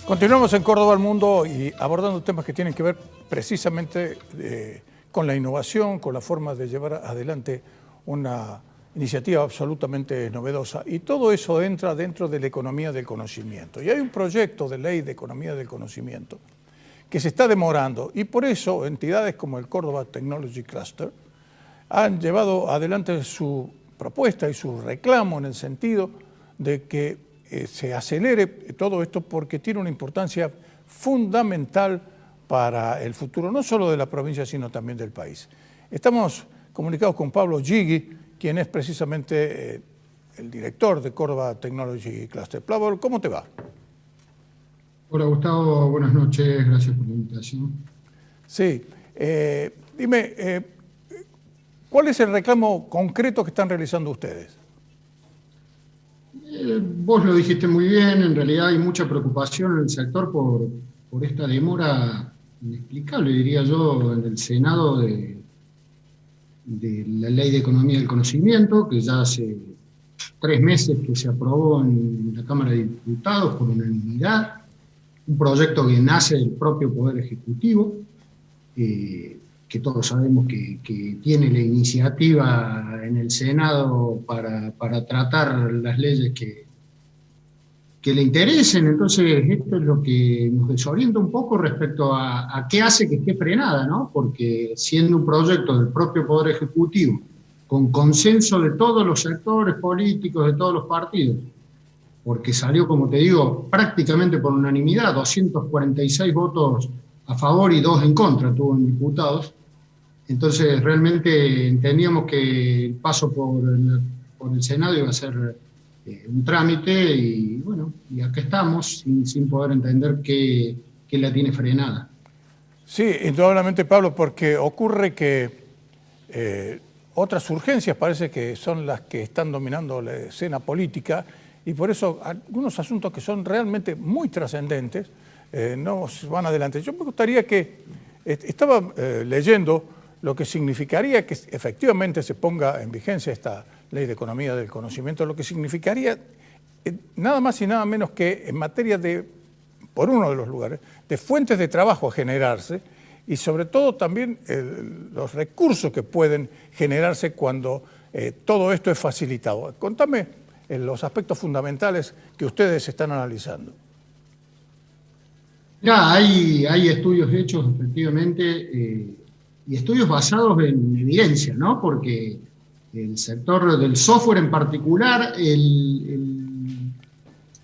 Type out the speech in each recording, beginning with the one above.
Continuamos en Córdoba al Mundo y abordando temas que tienen que ver precisamente con la innovación, con la forma de llevar adelante una iniciativa absolutamente novedosa. Y todo eso entra dentro de la economía del conocimiento. Y hay un proyecto de ley de economía del conocimiento que se está demorando y por eso entidades como el Córdoba Technology Cluster han llevado adelante su propuesta y su reclamo en el sentido de que se acelere todo esto porque tiene una importancia fundamental para el futuro, no solo de la provincia, sino también del país. Estamos comunicados con Pablo Gigui, quien es precisamente el director de Córdoba Technology Cluster. Pablo, ¿cómo te va? Hola Gustavo, buenas noches, gracias por la invitación. Sí, dime, ¿cuál es el reclamo concreto que están realizando ustedes? Vos lo dijiste muy bien, en realidad hay mucha preocupación en el sector por esta demora inexplicable, diría yo, en el Senado de la Ley de Economía del Conocimiento, que ya hace 3 meses que se aprobó en la Cámara de Diputados por unanimidad, un proyecto que nace del propio Poder Ejecutivo, que todos sabemos que tiene la iniciativa en el Senado para tratar las leyes que le interesen. Entonces, esto es lo que nos desorienta un poco respecto a qué hace que esté frenada, ¿no? Porque siendo un proyecto del propio Poder Ejecutivo, con consenso de todos los sectores políticos, de todos los partidos, porque salió, como te digo, prácticamente por unanimidad, 246 votos a favor y 2 en contra tuvo en diputados. Entonces realmente entendíamos que el paso por el Senado iba a ser un trámite y bueno, y acá estamos sin poder entender qué la tiene frenada. Sí, indudablemente, Pablo, porque ocurre que otras urgencias parece que son las que están dominando la escena política y por eso algunos asuntos que son realmente muy trascendentes no van adelante. Yo me gustaría que, estaba leyendo lo que significaría que efectivamente se ponga en vigencia esta ley de economía del conocimiento, lo que significaría nada más y nada menos que en materia de, por uno de los lugares, de fuentes de trabajo a generarse y sobre todo también los recursos que pueden generarse cuando todo esto es facilitado. Contame los aspectos fundamentales que ustedes están analizando. Ya, hay estudios hechos efectivamente y estudios basados en evidencia, ¿no? Porque el sector del software en particular,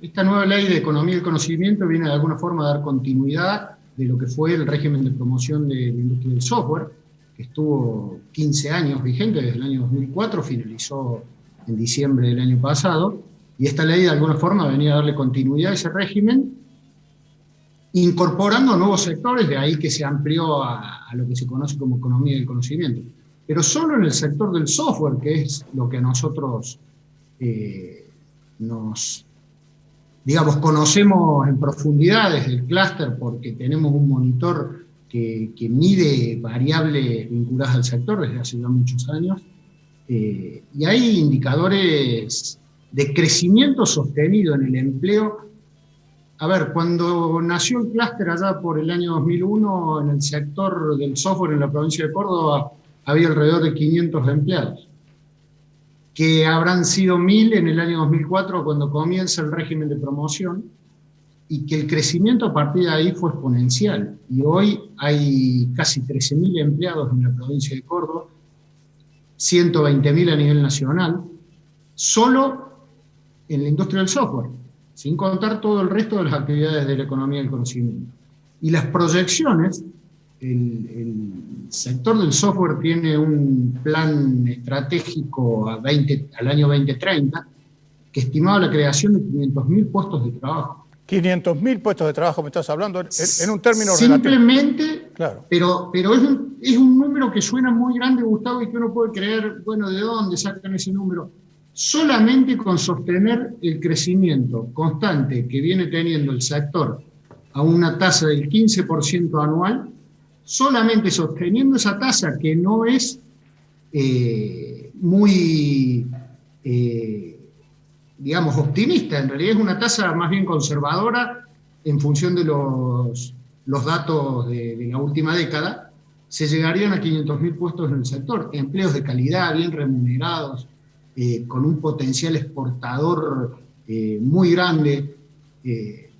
esta nueva ley de economía del conocimiento viene de alguna forma a dar continuidad de lo que fue el régimen de promoción de la industria del software, que estuvo 15 años vigente, desde el año 2004, finalizó en diciembre del año pasado, y esta ley de alguna forma venía a darle continuidad a ese régimen, incorporando nuevos sectores, de ahí que se amplió a lo que se conoce como economía del conocimiento. Pero solo en el sector del software, que es lo que a nosotros digamos, conocemos en profundidad desde el clúster, porque tenemos un monitor que mide variables vinculadas al sector desde hace ya muchos años, y hay indicadores de crecimiento sostenido en el empleo. A ver, cuando nació el clúster allá por el año 2001, en el sector del software en la provincia de Córdoba había alrededor de 500 empleados, que habrán sido 1000 en el año 2004 cuando comienza el régimen de promoción, y que el crecimiento a partir de ahí fue exponencial. Y hoy hay casi 13.000 empleados en la provincia de Córdoba, 120.000 a nivel nacional, solo en la industria del software, sin contar todo el resto de las actividades de la economía del conocimiento. Y las proyecciones, el sector del software tiene un plan estratégico al año 2030 que estimaba la creación de 500.000 puestos de trabajo. 500.000 puestos de trabajo, me estás hablando, en un término simplemente, relativo. Claro. Pero es un número que suena muy grande, Gustavo, y que uno puede creer, bueno, ¿de dónde sacan ese número? Solamente con sostener el crecimiento constante que viene teniendo el sector a una tasa del 15% anual, solamente sosteniendo esa tasa, que no es muy, digamos, optimista, en realidad es una tasa más bien conservadora, en función de los datos de la última década, se llegarían a 500.000 puestos en el sector, empleos de calidad, bien remunerados, con un potencial exportador muy grande.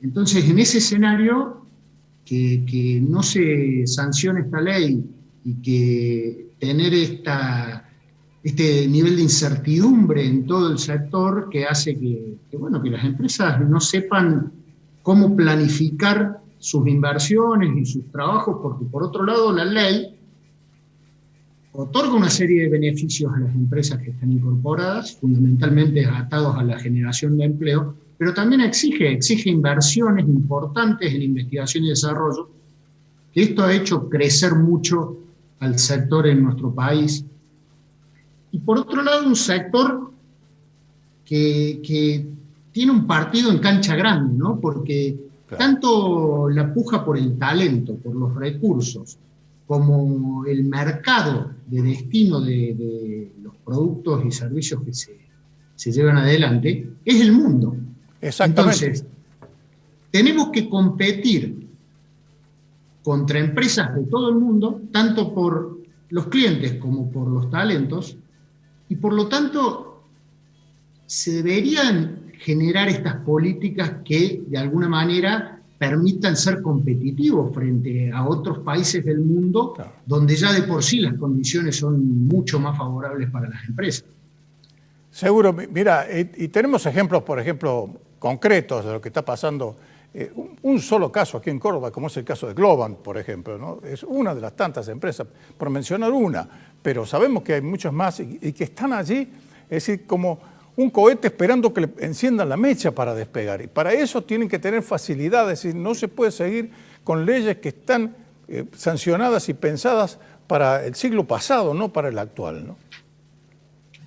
Entonces, en ese escenario, que no se sancione esta ley y que tener este nivel de incertidumbre en todo el sector que hace que las empresas no sepan cómo planificar sus inversiones y sus trabajos, porque por otro lado la ley otorga una serie de beneficios a las empresas que están incorporadas, fundamentalmente atados a la generación de empleo, pero también exige inversiones importantes en investigación y desarrollo, que esto ha hecho crecer mucho al sector en nuestro país. Y por otro lado, un sector que tiene un partido en cancha grande, ¿no? Porque tanto la puja por el talento, por los recursos, como el mercado de destino de los productos y servicios que se llevan adelante, es el mundo. Exactamente. Entonces, tenemos que competir contra empresas de todo el mundo, tanto por los clientes como por los talentos, y por lo tanto se deberían generar estas políticas que de alguna manera permitan ser competitivos frente a otros países del mundo, claro, donde ya de por sí las condiciones son mucho más favorables para las empresas. Seguro, mira, y tenemos ejemplos, por ejemplo, concretos de lo que está pasando. Un solo caso aquí en Córdoba, como es el caso de Globant, por ejemplo, ¿no? Es una de las tantas empresas, por mencionar una, pero sabemos que hay muchas más y que están allí, es decir, como un cohete esperando que le enciendan la mecha para despegar. Y para eso tienen que tener facilidades, es decir, no se puede seguir con leyes que están sancionadas y pensadas para el siglo pasado, no para el actual, ¿no?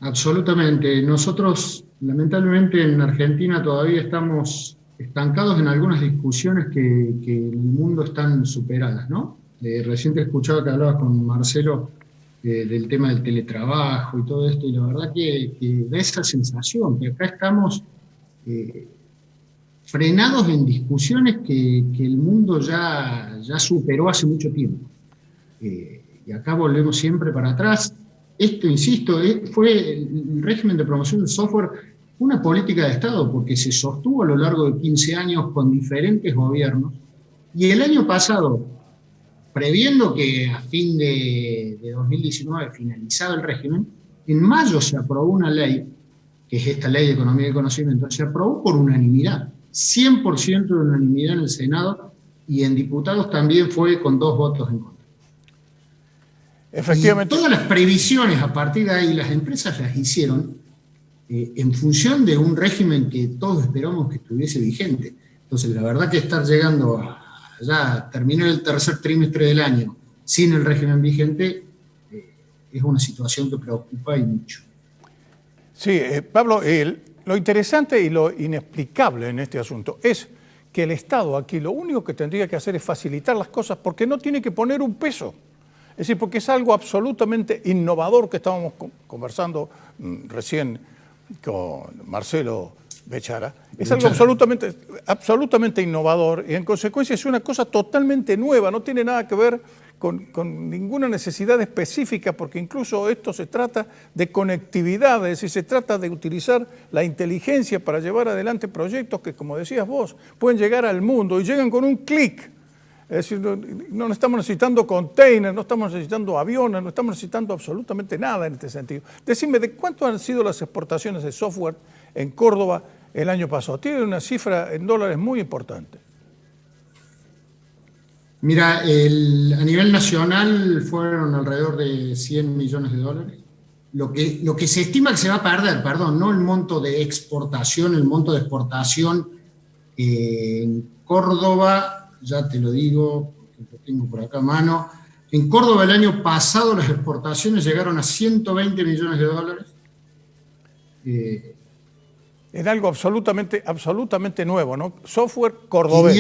Absolutamente. Nosotros, lamentablemente, en Argentina todavía estamos estancados en algunas discusiones que en el mundo están superadas, ¿no? Recién te escuchaba que hablabas con Marcelo del tema del teletrabajo y todo esto, y la verdad que da esa sensación, que acá estamos frenados en discusiones que el mundo ya superó hace mucho tiempo. Y acá volvemos siempre para atrás. Esto, insisto, fue el régimen de promoción del software, una política de Estado, porque se sostuvo a lo largo de 15 años con diferentes gobiernos, y el año pasado, previendo que a fin de 2019 finalizado el régimen, en mayo se aprobó una ley, que es esta ley de economía y conocimiento, se aprobó por unanimidad, 100% de unanimidad en el Senado, y en diputados también fue con 2 votos en contra. Efectivamente. Y todas las previsiones a partir de ahí las empresas las hicieron en función de un régimen que todos esperamos que estuviese vigente. Entonces, la verdad que estar llegando ya terminó el tercer trimestre del año sin el régimen vigente es una situación que preocupa y mucho. Sí, Pablo, lo interesante y lo inexplicable en este asunto es que el Estado aquí lo único que tendría que hacer es facilitar las cosas porque no tiene que poner un peso. Es decir, porque es algo absolutamente innovador que estábamos conversando recién con Marcelo Bechara. Es algo absolutamente innovador y en consecuencia es una cosa totalmente nueva, no tiene nada que ver con ninguna necesidad específica, porque incluso esto se trata de conectividad, es decir, se trata de utilizar la inteligencia para llevar adelante proyectos que, como decías vos, pueden llegar al mundo y llegan con un clic. Es decir, no estamos necesitando containers, no estamos necesitando aviones, no estamos necesitando absolutamente nada en este sentido. Decime, ¿de cuánto han sido las exportaciones de software en Córdoba el año pasado? Tiene una cifra en dólares muy importante. Mira, a nivel nacional fueron alrededor de 100 millones de dólares. Lo que se estima que se va a perder, no el monto de exportación, el monto de exportación en Córdoba, ya te lo digo, porque lo tengo por acá a mano. En Córdoba el año pasado las exportaciones llegaron a 120 millones de dólares. En algo absolutamente nuevo, ¿no? Software cordobés.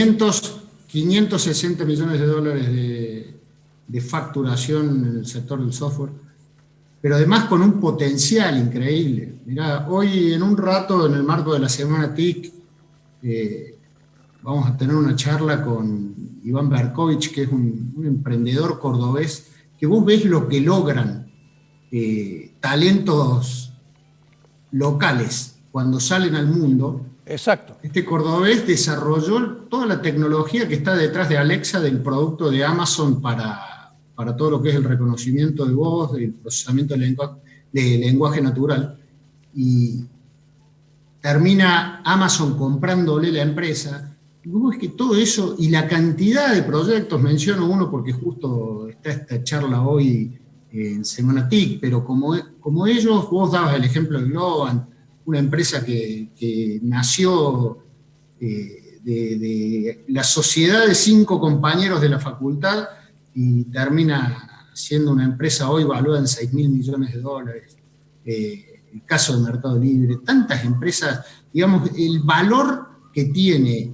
560 millones de dólares de facturación en el sector del software, pero además con un potencial increíble. Mirá, hoy en un rato, en el marco de la semana TIC, vamos a tener una charla con Iván Berkovich, que es un emprendedor cordobés, que vos ves lo que logran talentos locales cuando salen al mundo. Exacto. Este cordobés desarrolló toda la tecnología que está detrás de Alexa, del producto de Amazon para todo lo que es el reconocimiento de voz, el procesamiento de lenguaje natural. Y termina Amazon comprándole la empresa. Y vos ves que todo eso y la cantidad de proyectos, menciono uno porque justo está esta charla hoy en Semana TIC, pero como ellos, vos dabas el ejemplo de Globant, una empresa que nació de la sociedad de 5 compañeros de la facultad y termina siendo una empresa hoy valuada en $6.000 millones. El caso de Mercado Libre, tantas empresas, digamos, el valor que tiene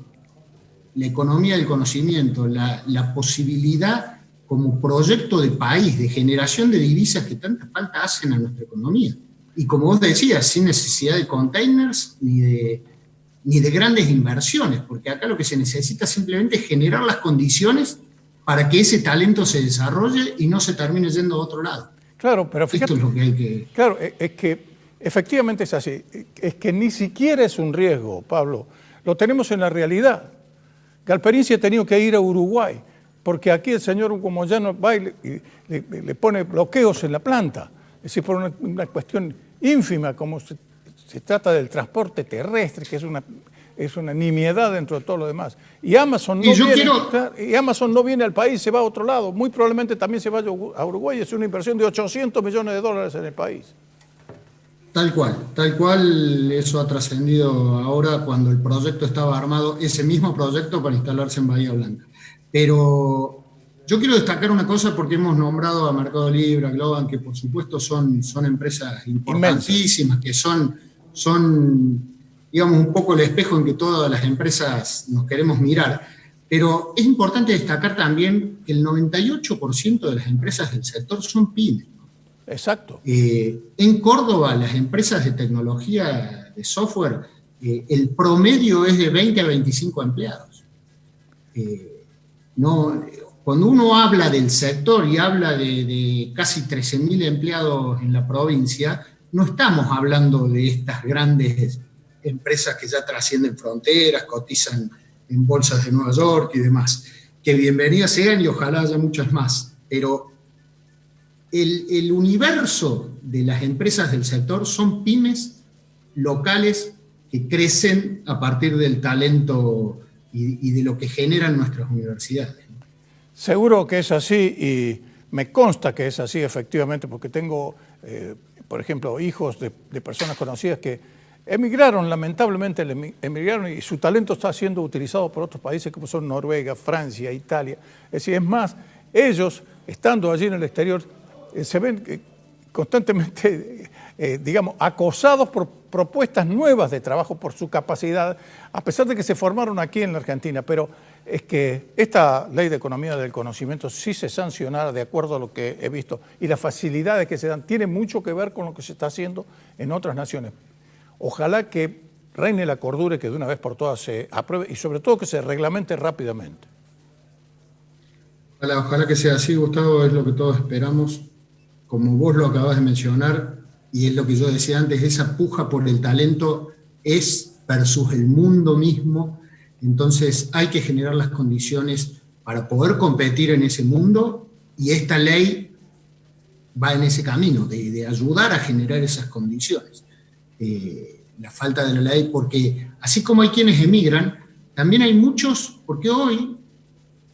la economía del conocimiento, la posibilidad como proyecto de país, de generación de divisas que tanta falta hacen a nuestra economía. Y como vos decías, sin necesidad de containers ni de grandes inversiones, porque acá lo que se necesita simplemente es generar las condiciones para que ese talento se desarrolle y no se termine yendo a otro lado. Claro, pero fíjate, esto es lo que hay que... Claro, es que efectivamente es así. Es que ni siquiera es un riesgo, Pablo. Lo tenemos en la realidad. Galperín se ha tenido que ir a Uruguay, porque aquí el señor Hugo Moyano va y le pone bloqueos en la planta. Es decir, por una cuestión ínfima, como se trata del transporte terrestre, que es una nimiedad dentro de todo lo demás. Y Amazon Amazon no viene al país, se va a otro lado. Muy probablemente también se vaya a Uruguay. Es una inversión de $800 millones en el país. Tal cual, eso ha trascendido ahora cuando el proyecto estaba armado, ese mismo proyecto para instalarse en Bahía Blanca. Pero yo quiero destacar una cosa porque hemos nombrado a Mercado Libre, a Globant, que por supuesto son empresas importantísimas, que son, digamos, un poco el espejo en que todas las empresas nos queremos mirar. Pero es importante destacar también que el 98% de las empresas del sector son pymes. Exacto. En Córdoba, las empresas de tecnología de software, el promedio es de 20 a 25 empleados. Cuando uno habla del sector y habla de casi 13.000 empleados en la provincia, no estamos hablando de estas grandes empresas que ya trascienden fronteras, cotizan en bolsas de Nueva York y demás, que bienvenidas sean y ojalá haya muchas más, pero el universo de las empresas del sector son pymes locales que crecen a partir del talento y de lo que generan nuestras universidades. Seguro que es así y me consta que es así efectivamente porque tengo, por ejemplo, hijos de personas conocidas que emigraron, lamentablemente emigraron y su talento está siendo utilizado por otros países como son Noruega, Francia, Italia. Es decir, es más, ellos estando allí en el exterior se ven constantemente, digamos, acosados por propuestas nuevas de trabajo por su capacidad, a pesar de que se formaron aquí en la Argentina. Pero es que esta ley de economía del conocimiento sí se sancionará de acuerdo a lo que he visto y las facilidades que se dan tiene mucho que ver con lo que se está haciendo en otras naciones. Ojalá que reine la cordura y que de una vez por todas se apruebe y sobre todo que se reglamente rápidamente. Ojalá que sea así, Gustavo, es lo que todos esperamos. Como vos lo acabas de mencionar, y es lo que yo decía antes, esa puja por el talento es versus el mundo mismo. Entonces hay que generar las condiciones para poder competir en ese mundo y esta ley va en ese camino, de ayudar a generar esas condiciones. La falta de la ley, porque así como hay quienes emigran, también hay muchos, porque hoy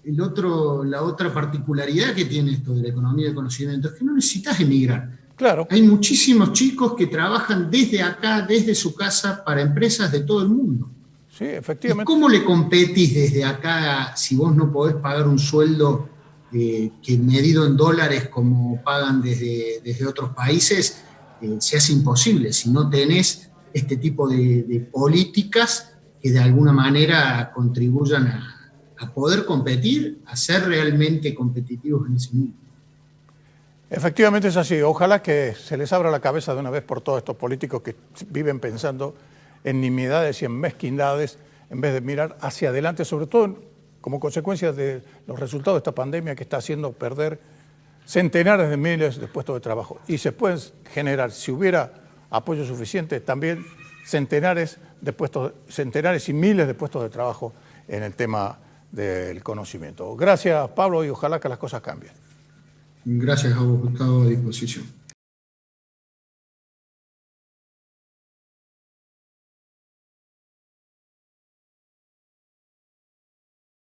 la otra particularidad que tiene esto de la economía del conocimiento es que no necesitas emigrar. Claro. Hay muchísimos chicos que trabajan desde acá, desde su casa, para empresas de todo el mundo. Sí, efectivamente. ¿Y cómo le competís desde acá si vos no podés pagar un sueldo que medido en dólares como pagan desde otros países? Se hace imposible si no tenés este tipo de políticas que de alguna manera contribuyan a poder competir, a ser realmente competitivos en ese mundo. Efectivamente es así. Ojalá que se les abra la cabeza de una vez por todos estos políticos que viven pensando en nimiedades y en mezquindades en vez de mirar hacia adelante, sobre todo como consecuencia de los resultados de esta pandemia que está haciendo perder centenares de miles de puestos de trabajo. Y se pueden generar, si hubiera apoyo suficiente, también centenares y miles de puestos de trabajo en el tema del conocimiento. Gracias, Pablo, y ojalá que las cosas cambien. Gracias a vos, Gustavo, a disposición.